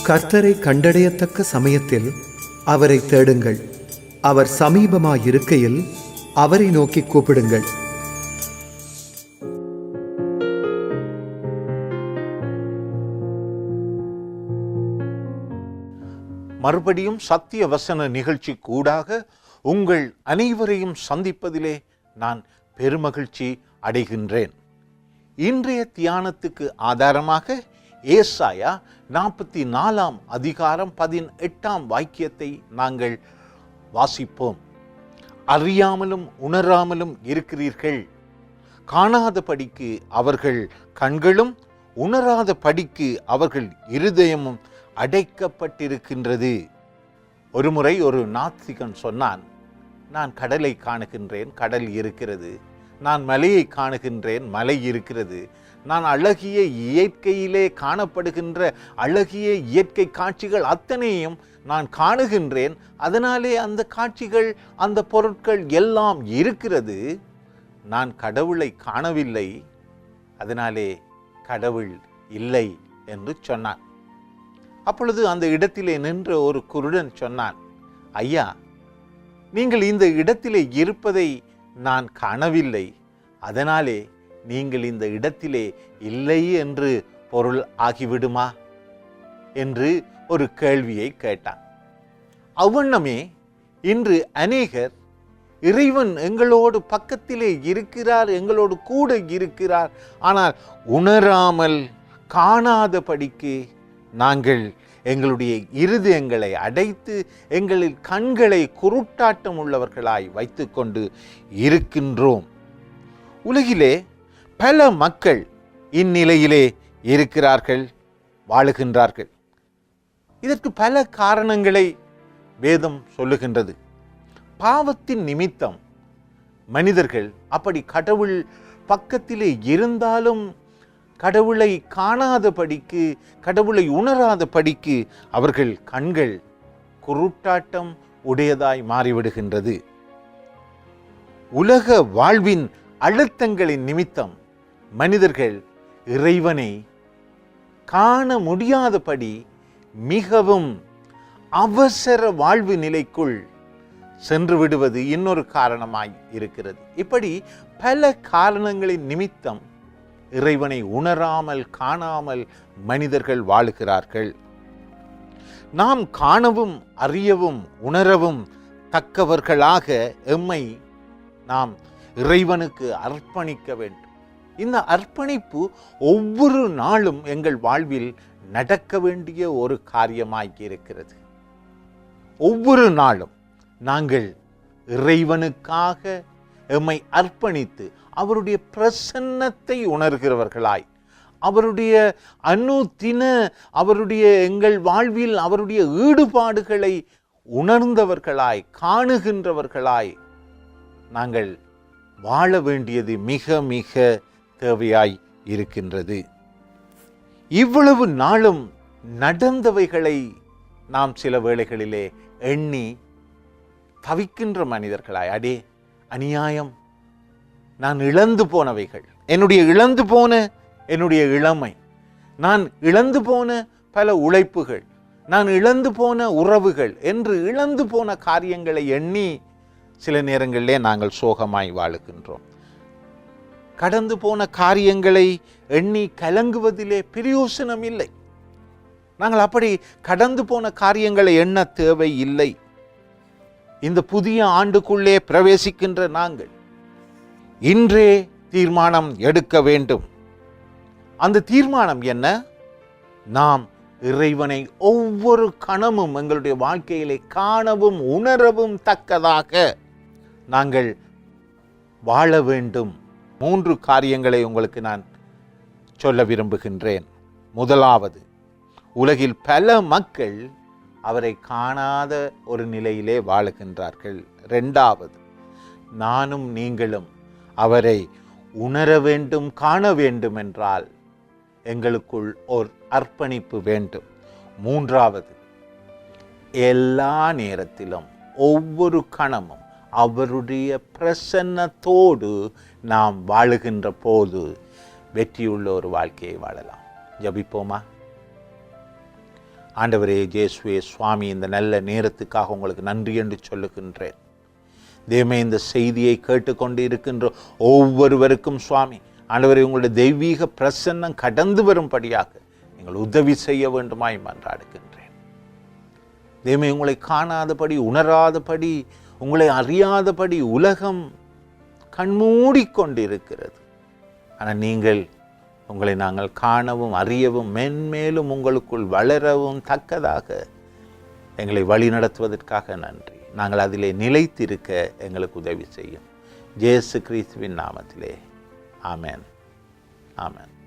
கர்த்தரை கண்டடையத்தக்க சமயத்தில் அவரை தேடுங்கள். அவர் சமீபமாயிருக்கையில் அவரை நோக்கி கூப்பிடுங்கள். மறுபடியும் சத்திய வசன நிகழ்ச்சி கூடாக உங்கள் அனைவரையும் சந்திப்பதிலே நான் பெருமகிழ்ச்சி அடைகின்றேன். இன்றைய தியானத்துக்கு ஆதாரமாக ஏசாயா 44 அதிகாரம் 18 வாக்கியத்தை நாங்கள் வாசிப்போம். அறியாமலும் உணராமலும் இருக்கிறீர்கள், காணாதபடிக்கு அவர்கள் கண்களும் உணராத படிக்கு அவர்கள் இருதயமும் அடைக்கப்பட்டிருக்கின்றது. ஒருமுறை ஒரு நாத்திகன் சொன்னான், நான் கடலை காணுகின்றேன், கடல் இருக்கிறது. நான் மலையை காணுகின்றேன், மலை இருக்கிறது. நான் அழகிய இயற்கையிலே காணப்படுகின்ற அழகிய இயற்கை காட்சிகள் அத்தனையும் நான் காணுகின்றேன். அதனாலே அந்த காட்சிகள், அந்த பொருட்கள் எல்லாம் இருக்கிறது. நான் கடவுளை காணவில்லை, அதனாலே கடவுள் இல்லை என்று சொன்னான். அப்பொழுது அந்த இடத்திலே நின்ற ஒரு குருடன் சொன்னான், ஐயா, நீங்கள் இந்த இடத்திலே இருப்பதை நான் காணவில்லை, அதனாலே நீங்கள் இந்த இடத்திலே இல்லை என்று பொருள் ஆகிவிடுமா என்று ஒரு கேள்வியை கேட்டான். அவ்வண்ணமே இன்று அநேகர் இறைவன் எங்களோடு பக்கத்திலே இருக்கிறார், எங்களோடு கூட இருக்கிறார், ஆனால் உணராமல் காணாதபடிக்கு நாங்கள் எங்களுடைய இருதயங்களை அடைத்து எங்களின் கண்களை குருட்டாட்டம் உள்ளவர்களாய் வைத்துக்கொண்டு இருக்கின்றோம். உலகிலே பல மக்கள் இந்நிலையிலே இருக்கிறார்கள், வாழுகின்றார்கள். இதற்கு பல காரணங்களை வேதம் சொல்லுகின்றது. பாவத்தின் நிமித்தம் மனிதர்கள் அப்படி கடவுள் பக்கத்திலே இருந்தாலும் கடவுளை காணாதபடிக்கு, கடவுளை உணராதபடிக்கு அவர்கள் கண்கள் குருட்டாட்டம் உடையதாய் மாறிவிடுகின்றது. உலக வாழ்வின் அழுத்தங்களின் நிமித்தம் மனிதர்கள் இறைவனை காண முடியாதபடி மிகவும் அவசர வாழ்வு நிலைக்குள் சென்று விடுவது இன்னொரு காரணமாய் இருக்கிறது. இப்படி பல காரணங்களின் நிமித்தம் இறைவனை உணராமல் காணாமல் மனிதர்கள் வாழுகிறார்கள். நாம் காணவும் அறியவும் உணரவும் தக்கவர்களாக எம்மை நாம் இறைவனுக்கு அர்ப்பணிக்க வேண்டும். இந்த அர்ப்பணிப்பு ஒவ்வொரு நாளும் எங்கள் வாழ்வில் நடக்க வேண்டிய ஒரு காரியமாய் இருக்கிறது. ஒவ்வொரு நாளும் நாங்கள் இறைவனுக்காக எம்மை அர்ப்பணித்து அவருடைய பிரசன்னத்தை உணர்கிறவர்களாய், அவருடைய அனுதின அவருடைய எங்கள் வாழ்வில் அவருடைய ஈடுபாடுகளை உணர்ந்தவர்களாய், காணுகின்றவர்களாய் நாங்கள் வாழ வேண்டியது மிக மிக தேவையாய் இருக்கின்றது. இவ்வளவு நாளும் நடந்தவைகளை நாம் சில வேளைகளிலே எண்ணி தவிக்கின்ற மனிதர்களாய், அடே அநியாயம், நான் இழந்து போனவைகள், இழந்து போன என்னுடைய இளமை, நான் இழந்து போன பல உழைப்புகள், நான் இழந்து போன உறவுகள் என்று இழந்து போன காரியங்களை எண்ணி சில நேரங்களிலே நாங்கள் சோகமாய் வாழுகின்றோம். கடந்து போன காரியங்களை எண்ணி கலங்குவதிலே பிரயோசனம் இல்லை. நாங்கள் அப்படி கடந்து போன காரியங்களை எண்ண தேவை இல்லை. இந்த புதிய ஆண்டுக்குள்ளே பிரவேசிக்கின்ற நாங்கள் இன்றே தீர்மானம் எடுக்க வேண்டும். அந்த தீர்மானம் என்ன? நாம் இறைவனை ஒவ்வொரு கணமும் எங்களுடைய வாழ்க்கையிலே காணவும் உணரவும் தக்கதாக நாங்கள் வாழ வேண்டும். 3 காரியங்களை உங்களுக்கு நான் சொல்ல விரும்புகின்றேன். முதலாவது, உலகில் பல மக்கள் அவரை காணாத ஒரு நிலையிலே வாழுகின்றார்கள். 2வது, நானும் நீங்களும் அவரை உணர வேண்டும், காண வேண்டும் என்றால் எங்களுக்குள் ஒரு அர்ப்பணிப்பு வேண்டும். 3வது, எல்லா நேரத்திலும் ஒவ்வொரு கணமும் அவருடைய பிரசன்னத்தோடு நாம் வாழுகின்ற போது வெற்றியுள்ள ஒரு வாழ்க்கையை வாழலாம். ஜபிப்போமா? ஆண்டவரே இயேசுவே சுவாமி, இந்த நல்ல நேரத்துக்காக உங்களுக்கு நன்றி என்று சொல்லுகின்றேன். தேவமே, இந்த செய்தியை கேட்டுக்கொண்டு இருக்கின்ற ஒவ்வொருவருக்கும் சுவாமி ஆண்டவரே உங்களுடைய தெய்வீக பிரசன்னம் கடந்து வரும்படியாக நீங்கள் உதவி செய்ய வேண்டுமாய் மன்றாடுகின்றேன். தேவமே, உங்களை காணாதபடி, உணராதபடி, உங்களை அறியாதபடி உலகம் கண்மூடிக்கொண்டிருக்கிறது. ஆனால் நீங்கள் உங்களை நாங்கள் காணவும் அறியவும் மென்மேலும் உங்களுக்குள் வளரவும் தக்கதாக எங்களை வழி நடத்துவதற்காக நன்றி. நாங்கள் அதிலே நிலைத்திருக்க எங்களுக்கு உதவி செய்யும். இயேசு கிறிஸ்துவின் நாமத்திலே ஆமென். ஆமென்.